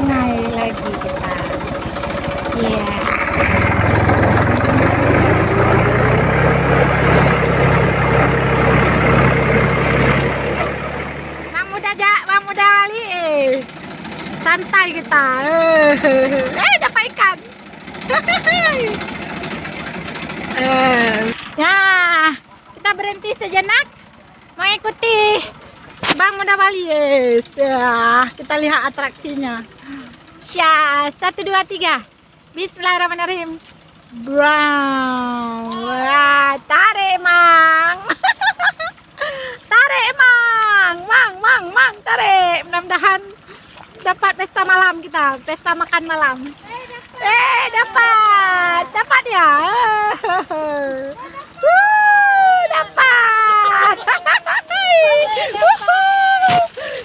sungai lagi kita. Iya. Bang Muda Wali. Santai kita. Dapat ikan. Ya, kita berhenti sejenak mengikuti Bang Muda Bali. Yes. Ya, kita lihat atraksinya. Syah, 1, 2, 3. Bismillahirrahmanirrahim. Brown. Wah, tarik mang. Tarik mang. Mang, tarik. Mudah-mudahan dapat pesta malam kita, pesta makan malam. Dapat ya. Dapat.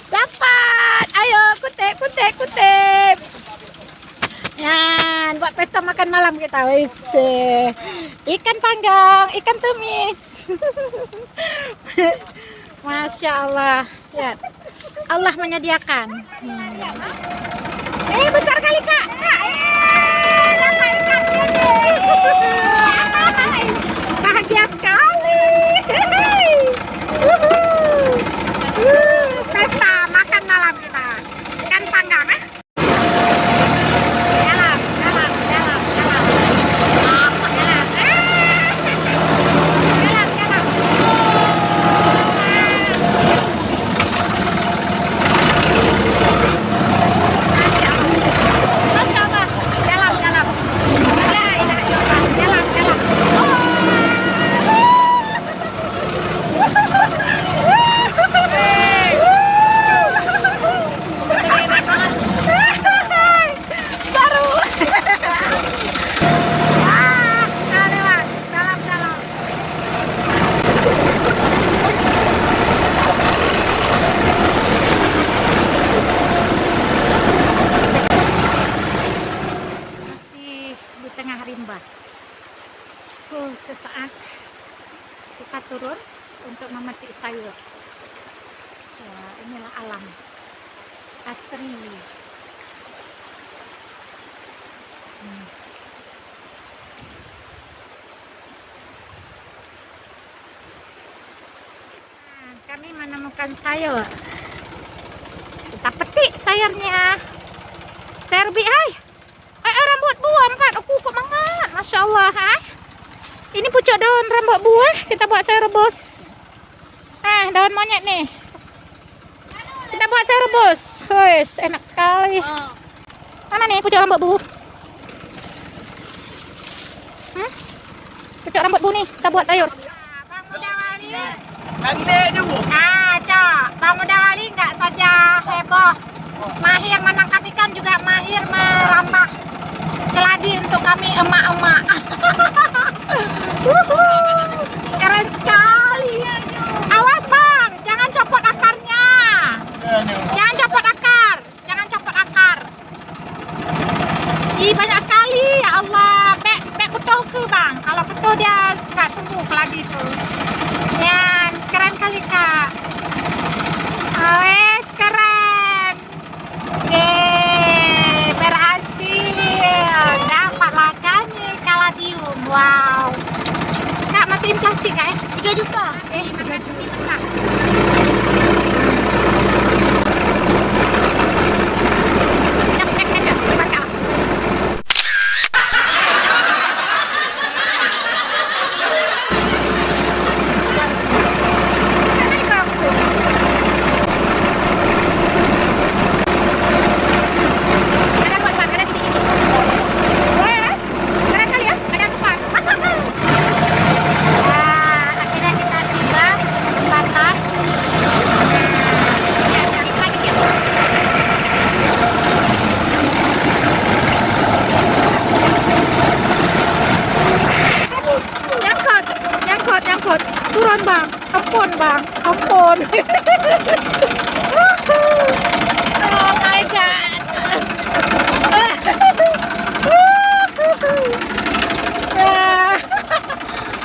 Dapat. Ayo kutip. Ya, buat pesta makan malam kita, wis. Ikan panggang, ikan tumis. Masya Allah. Ya. Allah menyediakan. Besar kali Kak. Dapat ikan ini. Bahagia sekali. Pesta makan malam kita. Ikan panggang, Dalam. Sesaat kita turun untuk memetik sayur. Ya, inilah alam asri. Nah, kami menemukan sayur. Kita petik sayurnya. Serbi, hai. Rambut buah empat. Aku kok mangat. Masya Allah, hai. Ini pucuk daun rambut buah, kita buat sayur rebus. Daun monyet nih. Kita buat sayur rebus. Wes, enak sekali. Mana nih pucuk rambut buah? Pucuk rambut buah nih, kita buat sayur. Bang Muda Wali. Cok. Bang Muda Wali nggak saja heboh, mahir menangkap ikan, juga mahir merambah keladi untuk kami emak-emak. Keren sekali. Awas Bang, jangan copot akarnya. Jangan copot akar. Banyak sekali, ya Allah. Bek betul ke Bang. Kalau betul dia nggak tunggu keladi itu. Ya, keren kali Kak. Wes, keren. Berhasil. Dapat laganya kaladium. Wow. Kak, masukin plastik Kak ya? 3 juta. 3 juta. Turun Bang, ampun. Oh my God.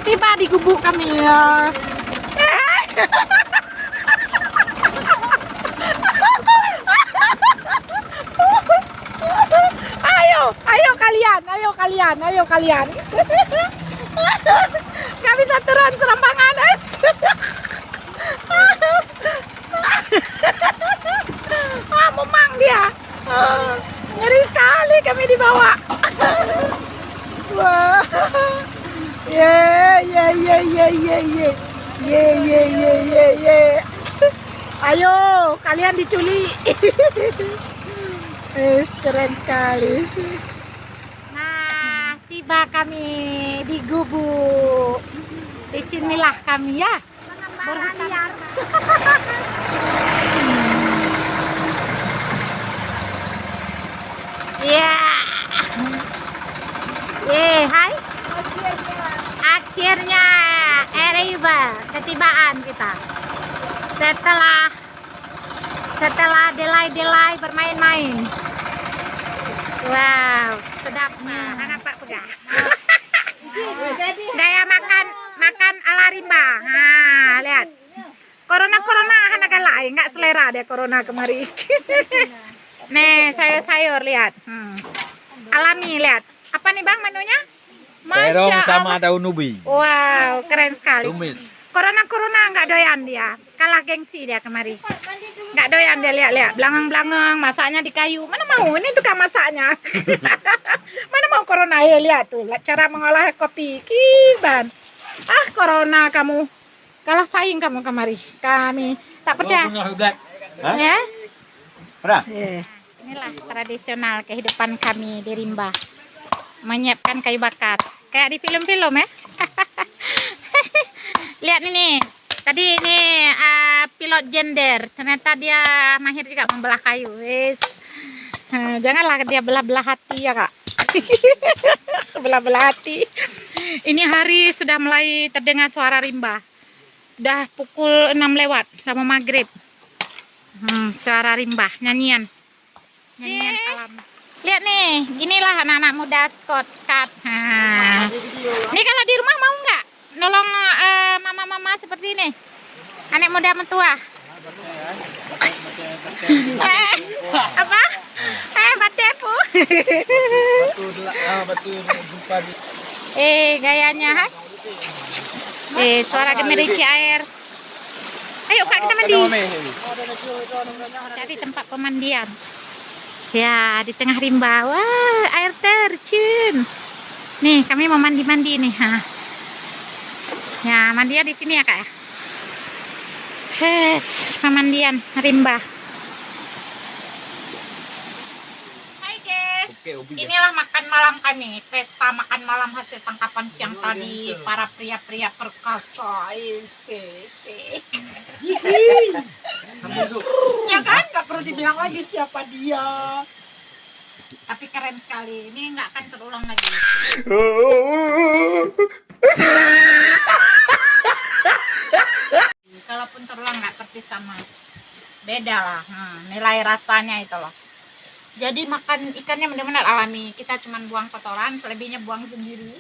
Tiba di gubuk kami ya. kalian, ayo kalian. Nggak bisa turun Serembanganes. Memang dia. Ngeri sekali kami dibawa. Wah. Ye ye ye ye ye ye. Ye ye ye ye ye. Ayo, kalian diculik. Keren sekali. Nah, tiba kami di gubuk. Disinilah kami ya. Berhutan. Ya. Hai. Akhirnya arrival, ketibaan kita. Setelah delay bermain-main. Wow, sedapnya. Apa pegang? Gaya makan ala rimba. Nah, lihat. Corona anak lain nggak selera deh corona kemari. Nih, sayur-sayur lihat. Alami lihat. Apa nih Bang menunya? Terong sama daun ubi. Wow, keren sekali. Tumis. Corona nggak doyan dia. Kalah gengsi dia kemari. Nggak doyan dia, lihat belangang masaknya di kayu. Mana mau ini tukang masaknya. Mana mau corona ya, lihat tuh cara mengolah kopi kiban. Corona kamu kalah saing kamu kemari. Kami tak percaya. Ya. Inilah tradisional kehidupan kami di rimba. Menyiapkan kayu bakar kayak di film-film ya. Lihat ini, tadi ini pilot gender, ternyata dia mahir juga membelah kayu. Janganlah dia belah-belah hati ya kak. Belah-belah hati. Ini hari sudah mulai terdengar suara rimba. Udah pukul 6 lewat sama maghrib. Suara rimba, nyanyian alam. Lihat nih, ginilah anak-anak muda skat. Ini kalau di rumah mau nggak nolong mama-mama seperti ini? Anak muda mentua. Apa? Batepu. Gayanya. Suara gemerici air. Ayo kak, kita mandi. Cari tempat pemandian. Ya, di tengah rimba. Wah, air terjun. Nih, kami mau mandi-mandi nih. Ya, mandinya di sini ya, Kak ya. Pemandian rimba. Hai, guys. Inilah makan malam kami. Pesta makan malam hasil tangkapan siang tadi para pria-pria perkasa. Ya kan, nggak perlu dibilang lagi siapa dia. Tapi keren sekali. Ini nggak akan terulang lagi. Kalaupun terulang nggak persis sama. Beda lah. Nilai rasanya itu loh. Jadi makan ikannya benar-benar alami. Kita cuma buang kotoran, selebihnya buang sendiri.